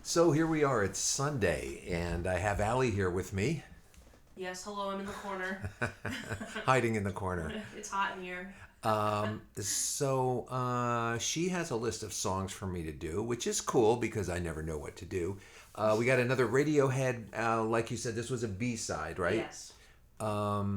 So here we are, it's Sunday, and I have Allie here with me. Yes, hello, I'm in the corner. Hiding in the corner. It's hot in here. So she has a list of songs for me to do, which is cool because I never know what to do. We got another Radiohead, like you said, this was a B-side, right? Yes.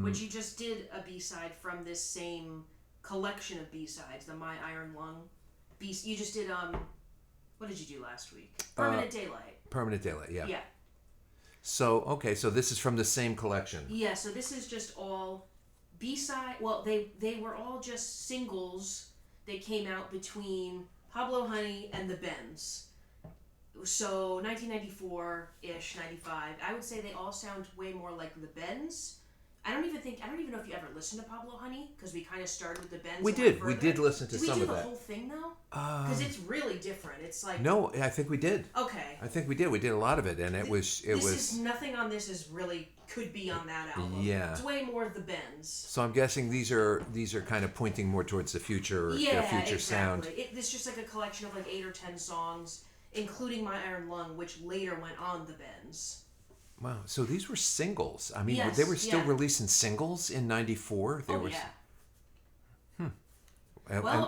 Which you just did a B-side from this same collection of B-sides, the My Iron Lung B. You just did, what did you do last week? Permanent Daylight. Permanent Daylight, yeah. Yeah. So, okay, so this is from the same collection. Yeah, so this is just all B-side. Well, they were all just singles that came out between Pablo Honey and the Bends. So 1994-ish, 95. I would say they all sound way more like the Bends. I don't even know if you ever listened to Pablo Honey, because we kind of started with the Bends. We did listen to some of that. Did we do the whole thing though? Because it's really different. It's like no, I think we did. Okay. I think we did. We did a lot of it, and it was. Nothing on this is really could be on that album. Yeah. It's way more of the Bends. So I'm guessing these are kind of pointing more towards the future, their future sound. It's just like a collection of like 8 or 10 songs, including My Iron Lung, which later went on the Bends. Wow, so these were singles. I mean, yes, they were still releasing singles in '94. Well,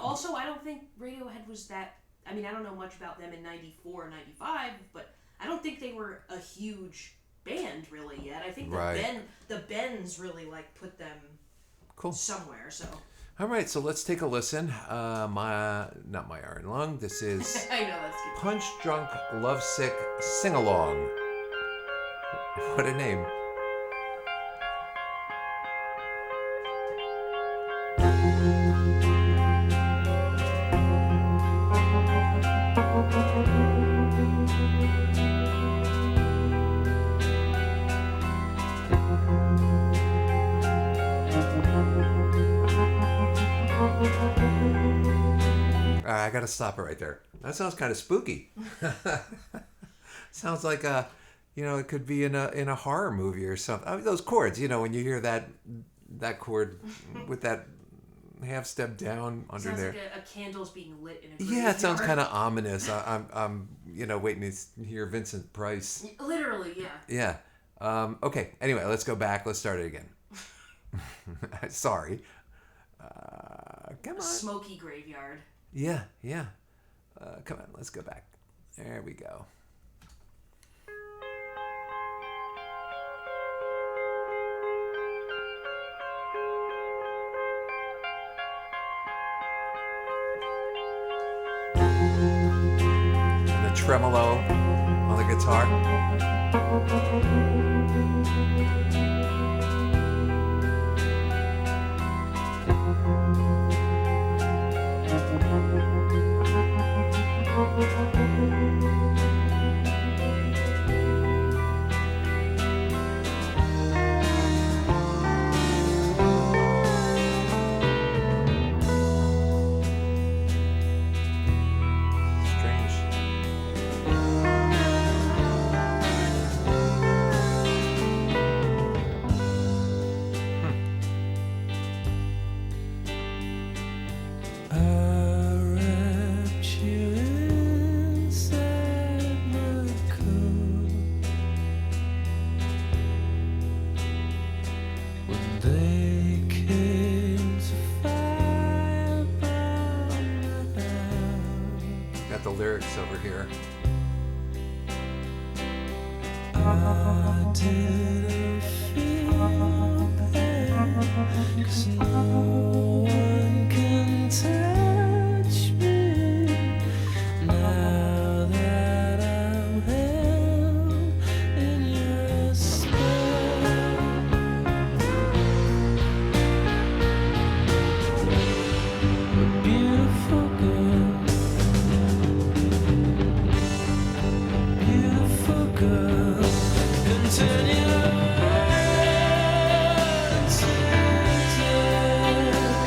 also, I don't think Radiohead was that. I mean, I don't know much about them in '94 or '95, but I don't think they were a huge band really yet. I think the Bends really like put them somewhere. So. All right, so let's take a listen. Not My Iron Lung. This is I know, that's good. Punchdrunk, Lovesick Singalong. What a name. I gotta stop it right there. That sounds kind of spooky. Sounds like it could be in a horror movie or something. I mean, those chords, when you hear that chord with that half step down under there. Sounds like a candle's being lit in a graveyard. Yeah, it sounds kind of ominous. I'm waiting to hear Vincent Price. Literally, yeah. Yeah. Okay. Anyway, let's go back. Let's start it again. Sorry. Come on. Smoky graveyard. Yeah. Come on. Let's go back. There we go. Tremolo on the guitar. The lyrics over here. I didn't feel pain, 'cause no one can touch me now that I'm held in your spell. A beautiful girl. Turn your world into death.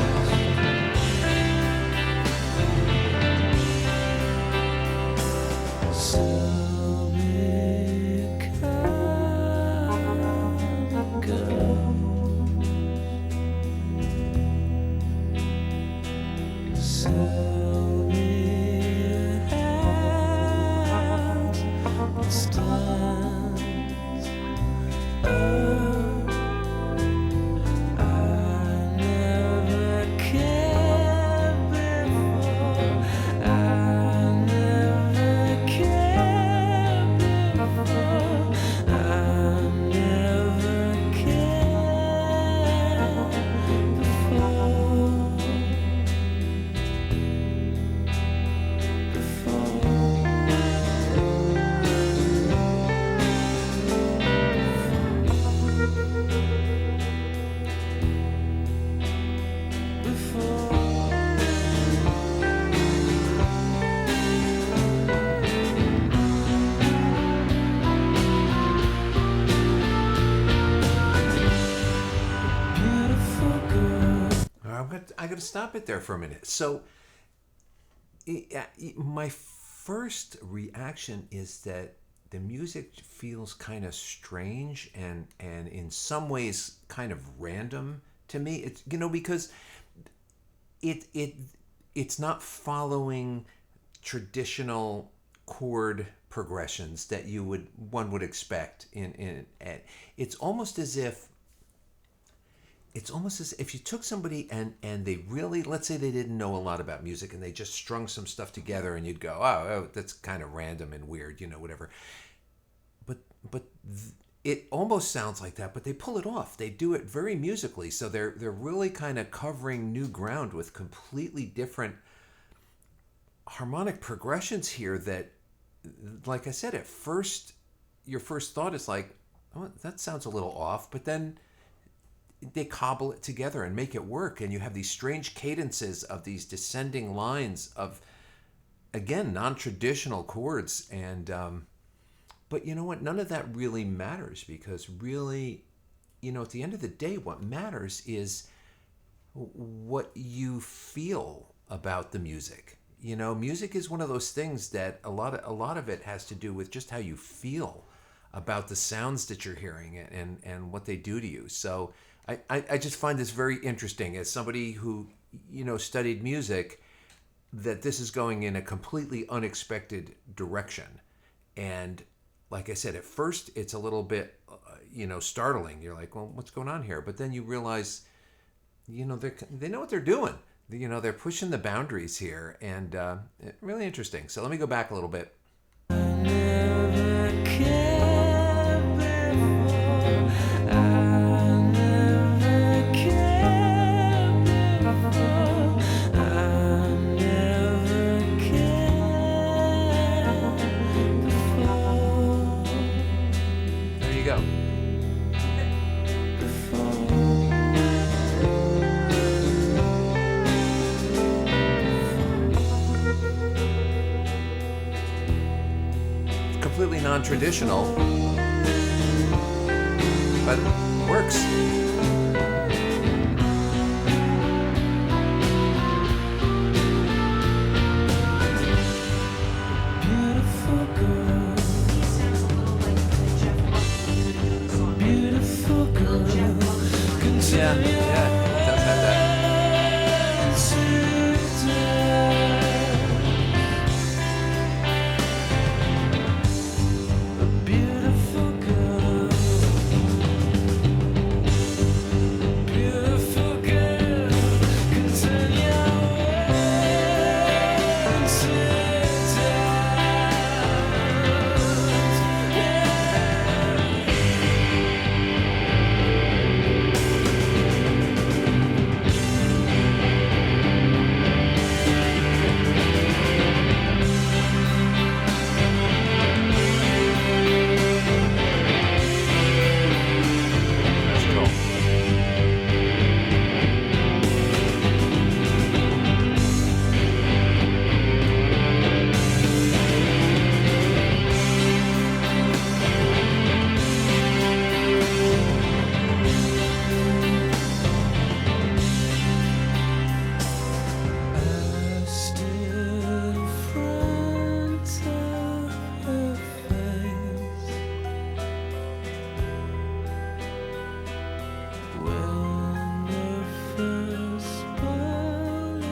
got to stop it there for a minute. So, my first reaction is that the music feels kind of strange and in some ways kind of random to me. It's because it's not following traditional chord progressions that one would expect in it's almost as if you took somebody and they really, let's say they didn't know a lot about music and they just strung some stuff together, and you'd go, oh, that's kind of random and weird, whatever. But it almost sounds like that, but they pull it off. They do it very musically, so they're really kind of covering new ground with completely different harmonic progressions here that, like I said, at first, your first thought is like, oh, that sounds a little off, but then they cobble it together and make it work, and you have these strange cadences of these descending lines of, again, non-traditional chords, and but you know what? None of that really matters, because really, at the end of the day, what matters is what you feel about the music. Music is one of those things that a lot of it has to do with just how you feel about the sounds that you're hearing and what they do to you. So I just find this very interesting as somebody who, studied music, that this is going in a completely unexpected direction. And like I said, at first it's a little bit, startling. You're like, well, what's going on here? But then you realize, they know what they're doing. They're pushing the boundaries here, and really interesting. So let me go back a little bit. There you go. Completely non-traditional, but works. Beautiful girl, He sounds a little like Jeff Buckley song. beautiful girl. Jeff Buckley. Yeah, it does have that. Beautiful girl, beautiful girl, can turn your words into That's cool. I stood in front of her face when the first bullet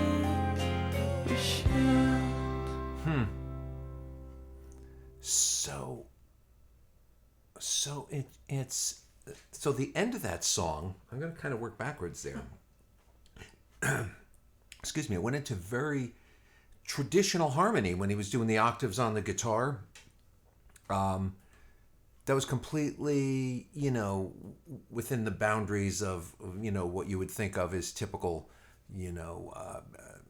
was shot. It's so the end of that song. I'm going to kind of work backwards there. Excuse me. It went into very traditional harmony when he was doing the octaves on the guitar. That was completely, within the boundaries of, what you would think of as typical,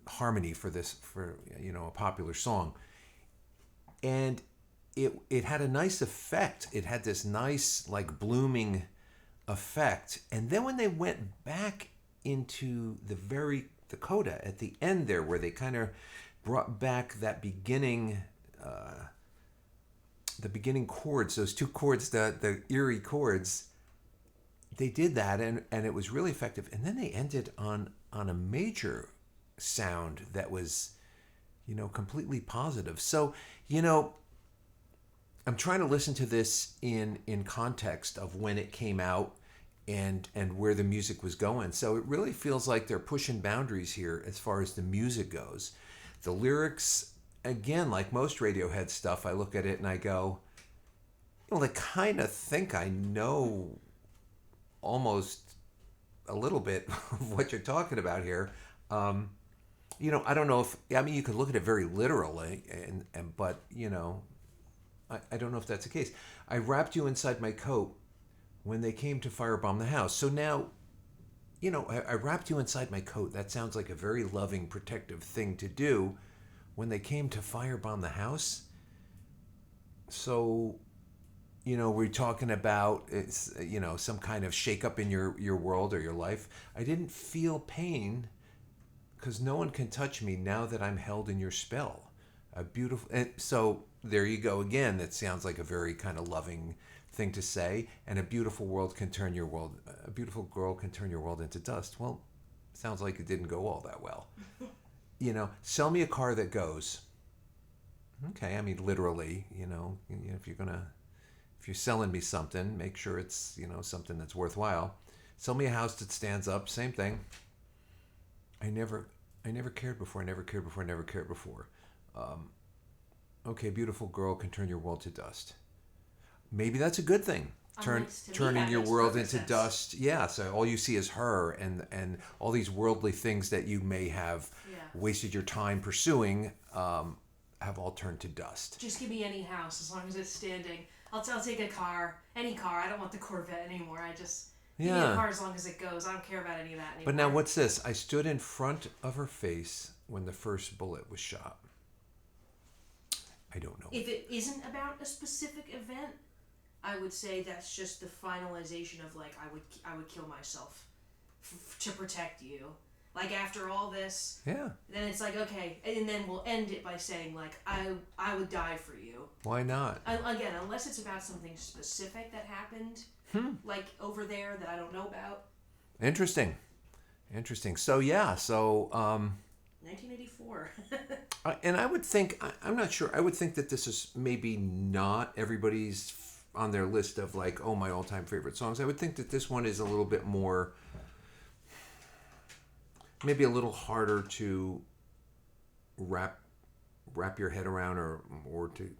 harmony for a popular song. And it had a nice effect. It had this nice, like, blooming effect. And then when they went back into the coda at the end there, where they kind of brought back that beginning chords, those two chords, the eerie chords, they did that, and it was really effective. And then they ended on a major sound that was, completely positive. So, I'm trying to listen to this in context of when it came out and where the music was going. So it really feels like they're pushing boundaries here as far as the music goes. The lyrics, again, like most Radiohead stuff, I look at it and I go, I kind of think I know almost a little bit of what you're talking about here. I don't know if, you could look at it very literally, but I don't know if that's the case. I wrapped you inside my coat when they came to firebomb the house. So now, I wrapped you inside my coat. That sounds like a very loving, protective thing to do when they came to firebomb the house. So, we're talking about, it's, some kind of shakeup in your world or your life. I didn't feel pain because no one can touch me now that I'm held in your spell. A beautiful, and so there you go again. That sounds like a very kind of loving thing to say. And a beautiful girl can turn your world into dust. Well, sounds like it didn't go all that well. Sell me a car that goes. Okay, literally. If you're selling me something, make sure it's something that's worthwhile. Sell me a house that stands up. Same thing. I never cared before. Okay, beautiful girl can turn your world to dust. Maybe that's a good thing. Turning your world into dust. Yeah, so all you see is her and all these worldly things that you may have wasted your time pursuing have all turned to dust. Just give me any house as long as it's standing. I'll take a car, any car. I don't want the Corvette anymore. Give me a car as long as it goes. I don't care about any of that anymore. But now what's this? I stood in front of her face when the first bullet was shot. I don't know. If it isn't about a specific event, I would say that's just the finalization of I would kill myself to protect you. After all this, then it's okay, and then we'll end it by saying I would die for you. Why not? Again, unless it's about something specific that happened, over there that I don't know about. Interesting. So 1984. And I would think, I'm not sure, I would think that this is maybe not everybody's on their list of my all-time favorite songs. I would think that this one is a little bit more, maybe a little harder to wrap your head around or to,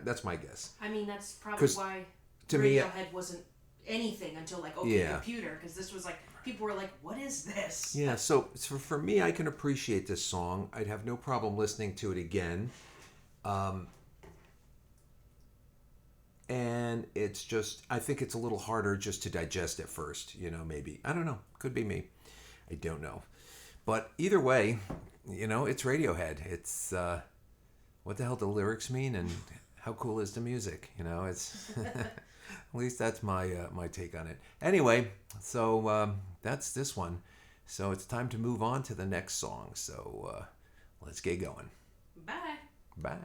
that's my guess. That's probably why Radiohead wasn't anything until computer, because this was people were what is this? Yeah, so for me, I can appreciate this song. I'd have no problem listening to it again. And it's just, I think it's a little harder just to digest at first, maybe. I don't know. Could be me. I don't know. But either way, it's Radiohead. It's, what the hell do lyrics mean and how cool is the music? It's... At least that's my take on it. Anyway, so that's this one. So it's time to move on to the next song. So let's get going. Bye. Bye.